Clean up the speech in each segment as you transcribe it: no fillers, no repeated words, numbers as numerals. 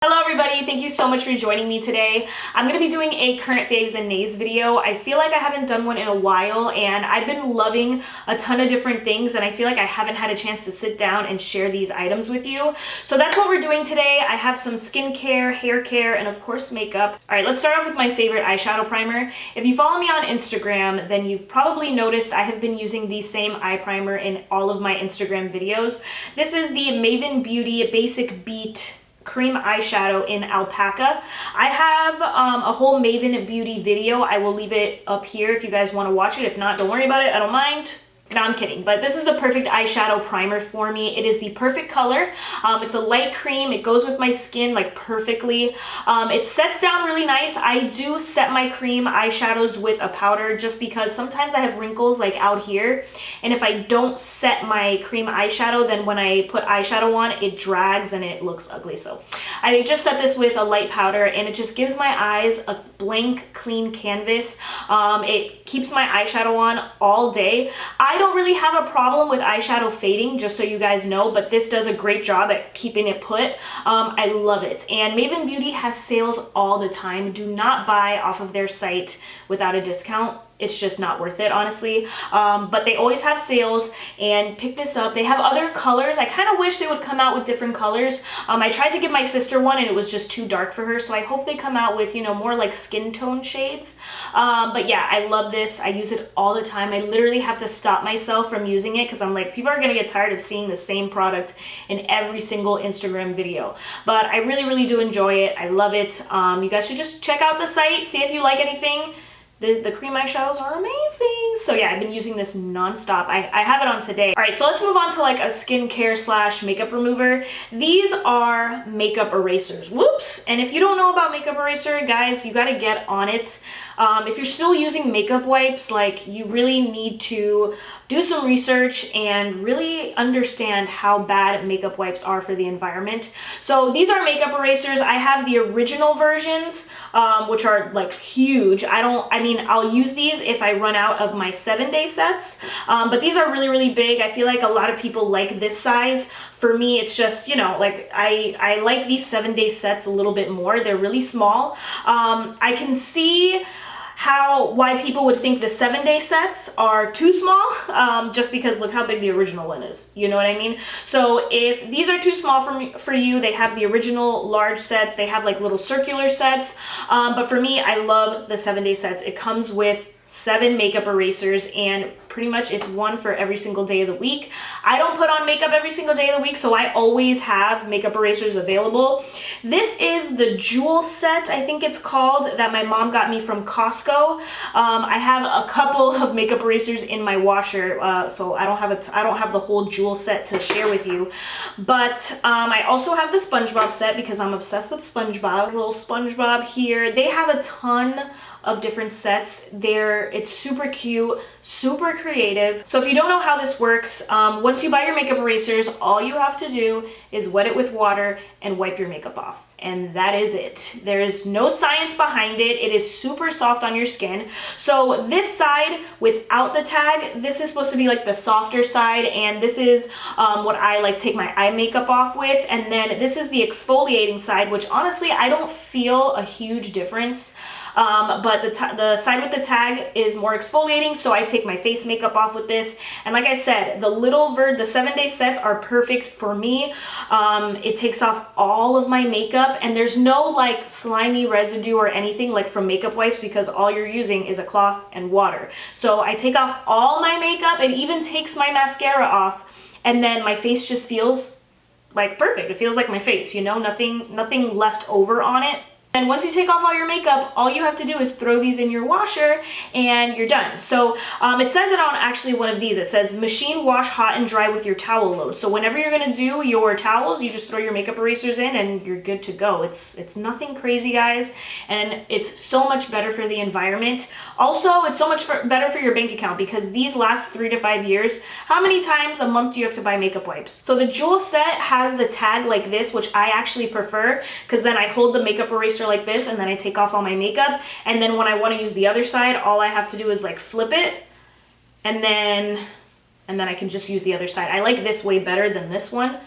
Hello everybody, thank you so much for joining me today. I'm going to be doing a current faves and nays video. I feel like I haven't done one in a while and I've been loving a ton of different things and I feel like I haven't had a chance to sit down and share these items with you. So that's what we're doing today. I have some skincare, hair care, and of course makeup. Alright, let's start off with my favorite eyeshadow primer. If you follow me on Instagram, then you've probably noticed I have been using the same eye primer in all of my Instagram videos. This is the MAVEN Beauty Basic Beat cream eyeshadow in Alpaca. I have a whole MAVEN Beauty video. I will leave it up here if you guys want to watch it. If not, don't worry about it. I don't mind. No, I'm kidding, but this is the perfect eyeshadow primer for me. It is the perfect color. It's a light cream. It goes with my skin like perfectly. It sets down really nice. I do set my cream eyeshadows with a powder just because sometimes I have wrinkles like out here. And if I don't set my cream eyeshadow, then when I put eyeshadow on, it drags and it looks ugly. So I just set this with a light powder and it just gives my eyes a blank, clean canvas. It keeps my eyeshadow on all day. I don't really have a problem with eyeshadow fading, just so you guys know, but this does a great job at keeping it put. I love it. And MAVEN Beauty has sales all the time. Do not buy off of their site without a discount. It's just not worth it, honestly. But they always have sales, and pick this up. They have other colors. I kind of wish they would come out with different colors. I tried to give my sister one and it was just too dark for her, so I hope they come out with, you know, more like skin tone shades. But yeah, I love this. I use it all the time. I literally have to stop myself from using it because I'm like, people are gonna get tired of seeing the same product in every single Instagram video. But I really, really do enjoy it. I love it. You guys should just check out the site, see if you like anything. The cream eyeshadows are amazing. So yeah, I've been using this nonstop. I have it on today. All right, so let's move on to like a skincare slash makeup remover. These are makeup erasers. Whoops. And if you don't know about makeup eraser, guys, you gotta get on it. If you're still using makeup wipes, like you really need to do some research and really understand how bad makeup wipes are for the environment. So these are makeup erasers. I have the original versions, which are like huge. I'll use these if I run out of my 7-day sets, but these are really, really big. I feel like a lot of people like this size. For me, it's just, you know, like I like these 7-day sets a little bit more. They're really small. I can see why people would think the 7-day sets are too small, just because look how big the original one is. You know what I mean? So if these are too small for you, they have the original large sets. They have like little circular sets. But for me, I love the 7-day sets. It comes with 7 makeup erasers and pretty much it's one for every single day of the week. I don't put on makeup every single day of the week, so I always have makeup erasers available. This is the jewel set, I think it's called, that my mom got me from Costco. I have a couple of makeup erasers in my washer, so I don't have the whole jewel set to share with you. But I also have the SpongeBob set because I'm obsessed with SpongeBob. Little SpongeBob here. They have a ton of different sets. It's super cute, super creative. So if you don't know how this works, once you buy your makeup erasers, all you have to do is wet it with water and wipe your makeup off. And that is it. There is no science behind it. It is super soft on your skin. So this side without the tag, this is supposed to be like the softer side, and this is what I like take my eye makeup off with. And then this is the exfoliating side, which honestly I don't feel a huge difference. But the side with the tag is more exfoliating, so I take my face makeup off with this. And like I said, the 7-day sets are perfect for me. It takes off all of my makeup, and there's no like slimy residue or anything like from makeup wipes because all you're using is a cloth and water. So I take off all my makeup. It even takes my mascara off, and then my face just feels like perfect. It feels like my face, you know, nothing left over on it. And once you take off all your makeup, all you have to do is throw these in your washer and you're done. So it says it on actually one of these. It says machine wash hot and dry with your towel load. So whenever you're gonna do your towels, you just throw your makeup erasers in and you're good to go. It's nothing crazy, guys, and it's so much better for the environment. Also, it's so much better for your bank account because these last 3 to 5 years. How many times a month do you have to buy makeup wipes? So the jewel set has the tag like this, which I actually prefer because then I hold the makeup eraser like this and then I take off all my makeup, and then when I want to use the other side, all I have to do is like flip it and then I can just use the other side. I like this way better than this one.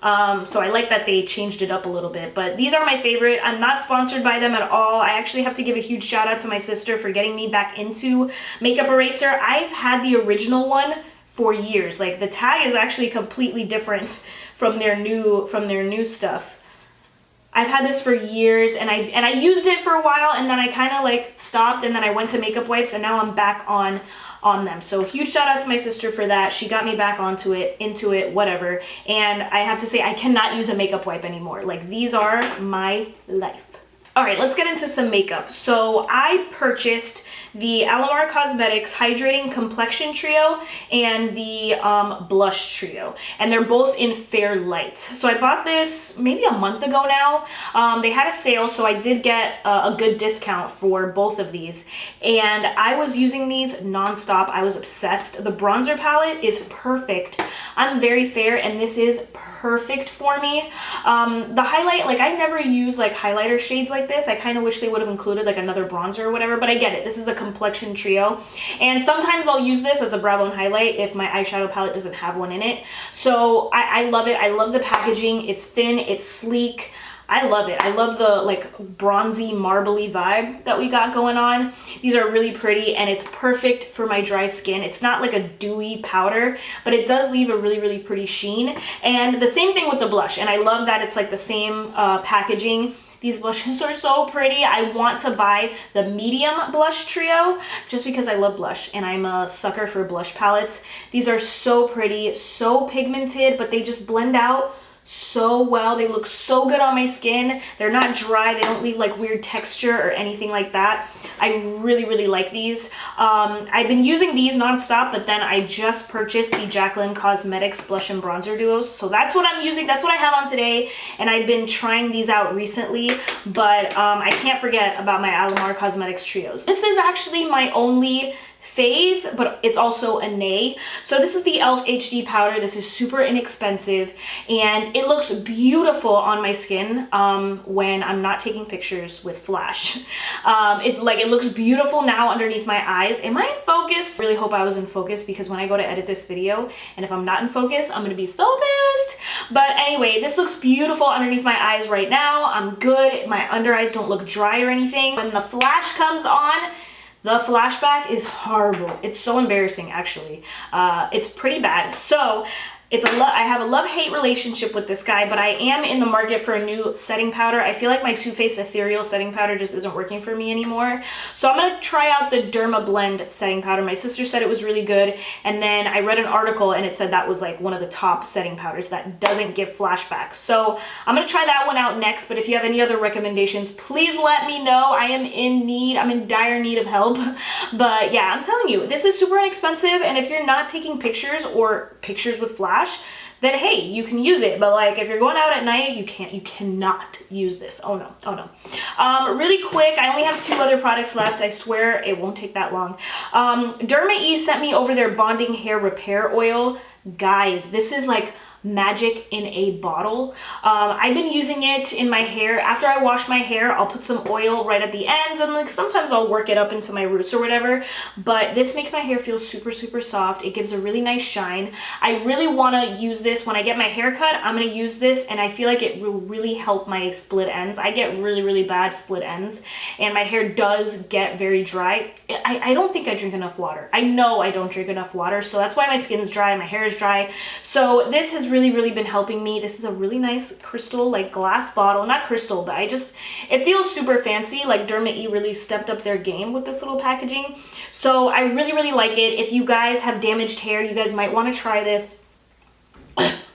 So I like that they changed it up a little bit, but these are my favorite. I'm not sponsored by them at all. I actually have to give a huge shout out to my sister for getting me back into makeup eraser. I've had the original one for years. Like the tag is actually completely different from their new stuff. I've had this for years, and I used it for a while, and then I kind of like stopped, and then I went to makeup wipes, and now I'm back on them. So huge shout out to my sister for that. She got me back into it, whatever. And I have to say, I cannot use a makeup wipe anymore. Like, these are my life. All right, let's get into some makeup. So I purchased the ALAMAR Cosmetics Hydrating Complexion Trio and the Blush Trio, and they're both in Fair Light. So I bought this maybe a month ago now. They had a sale, so I did get a good discount for both of these, and I was using these nonstop. I was obsessed. The bronzer palette is perfect. I'm very fair, and this is perfect for me. The highlight, like, I never use like highlighter shades like this. I kind of wish they would have included like another bronzer or whatever, but I get it. This is a complexion trio, and sometimes I'll use this as a brow bone highlight if my eyeshadow palette doesn't have one in it. So I love it. I love the packaging. It's thin, it's sleek. I love it. I love the like bronzy, marbly vibe that we got going on. These are really pretty, and it's perfect for my dry skin. It's not like a dewy powder, but it does leave a really, really pretty sheen. And the same thing with the blush, and I love that it's like the same packaging. These blushes are so pretty. I want to buy the medium blush trio just because I love blush, and I'm a sucker for blush palettes. These are so pretty, so pigmented, but they just blend out so well. They look so good on my skin. They're not dry. They don't leave like weird texture or anything like that. I really, really like these. I've been using these nonstop, but then I just purchased the Jaclyn Cosmetics Blush and Bronzer Duos. So that's what I'm using. That's what I have on today. And I've been trying these out recently, but I can't forget about my ALAMAR Cosmetics Trios. This is actually my only fave, but it's also a nay. So this is the e.l.f. HD powder. This is super inexpensive, and it looks beautiful on my skin when I'm not taking pictures with flash. It looks beautiful now underneath my eyes. Am I in focus? I really hope I was in focus, because when I go to edit this video, and if I'm not in focus, I'm gonna be so pissed. But anyway, this looks beautiful underneath my eyes right now. I'm good. My under eyes don't look dry or anything. When the flash comes on, the flashback is horrible. It's so embarrassing, actually. It's pretty bad. So I have a love-hate relationship with this guy, but I am in the market for a new setting powder. I feel like my Too Faced Ethereal setting powder just isn't working for me anymore. So I'm gonna try out the Derma Blend setting powder. My sister said it was really good, and then I read an article and it said that was like one of the top setting powders that doesn't give flashbacks. So I'm gonna try that one out next, but if you have any other recommendations, please let me know. I am in need, I'm in dire need of help. But yeah, I'm telling you, this is super inexpensive, and if you're not taking pictures or pictures with flash, then hey, you can use it. But like, if you're going out at night, you cannot use this. Oh no, oh no. Really quick, I only have 2 other products left. I swear it won't take that long. Derma sent me over their Bonding Hair Repair Oil. Guys, this is like magic in a bottle. I've been using it in my hair. After I wash my hair, I'll put some oil right at the ends, and like sometimes I'll work it up into my roots or whatever, but this makes my hair feel super, super soft. It gives a really nice shine. I really want to use this when I get my hair cut. I'm going to use this, and I feel like it will really help my split ends. I get really, really bad split ends, and my hair does get very dry. I don't think I drink enough water. I know I don't drink enough water, so that's why my skin's dry, my hair is dry. So this has really been helping me. This is a really nice crystal, like glass bottle. Not crystal, but it feels super fancy. Like Derma really stepped up their game with this little packaging. So I really like it. If you guys have damaged hair, you guys might want to try this.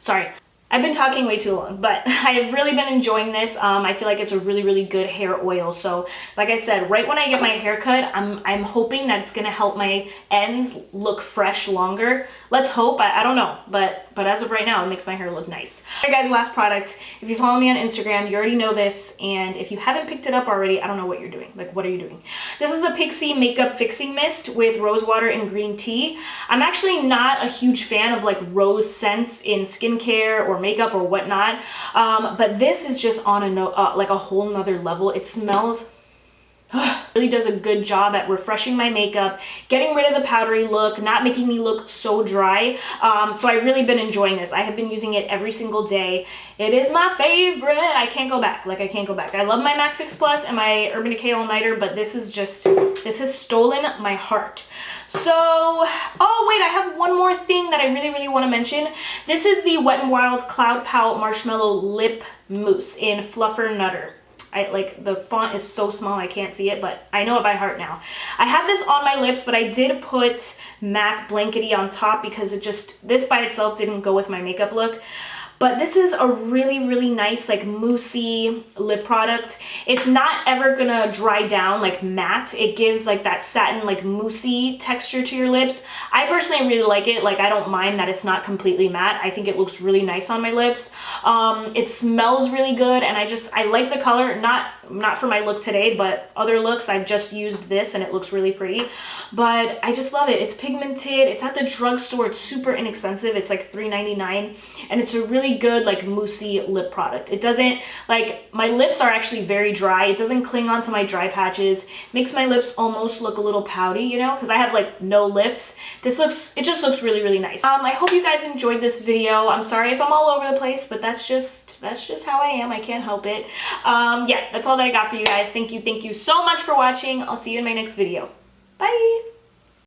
Sorry. I've been talking way too long, but I've really been enjoying this. I feel like it's a really good hair oil. So like I said, right when I get my hair cut, I'm hoping that it's gonna help my ends look fresh longer. Let's hope. I don't know, but as of right now, it makes my hair look nice. All right guys, last product. If you follow me on Instagram, you already know this, and if you haven't picked it up already, I don't know what you're doing. Like, what are you doing? This is the PIXI Makeup Fixing Mist with rose water and green tea. I'm actually not a huge fan of like rose scents in skincare or makeup or whatnot, but this is just on like a whole nother level. It smells Really does a good job at refreshing my makeup, getting rid of the powdery look, not making me look so dry. So I've really been enjoying this. I have been using it every single day. It is my favorite. I can't go back. Like, I can't go back. I love my MAC Fix Plus and my Urban Decay All Nighter, but this is just, this has stolen my heart. So, oh wait, I have one more thing that I really want to mention. This is the Wet n Wild Cloud Pout Marshmallow Lip Mousse in Fluffer Nutter. Like, the font is so small I can't see it, but I know it by heart now. I have this on my lips, but I did put MAC Blankety on top because it just, this by itself didn't go with my makeup look. But this is a really nice, like, moussey lip product. It's not ever gonna dry down like matte. It gives like that satin, like, moussey texture to your lips. I personally really like it. Like, I don't mind that it's not completely matte. I think it looks really nice on my lips. It smells really good, and I like the color. Not for my look today, but other looks I've just used this and it looks really pretty. But I just love it. It's pigmented. It's at the drugstore. It's super inexpensive. It's like $3.99, and it's a really good, like, moussey lip product. It doesn't, like, my lips are actually very dry. It doesn't cling onto my dry patches. Makes my lips almost look a little pouty, you know, because I have like no lips. It just looks really nice. I hope you guys enjoyed this video. I'm sorry if I'm all over the place, but that's just how I am. I can't help it. Yeah, that's all that I got for you guys. Thank you so much for watching. I'll see you in my next video. Bye.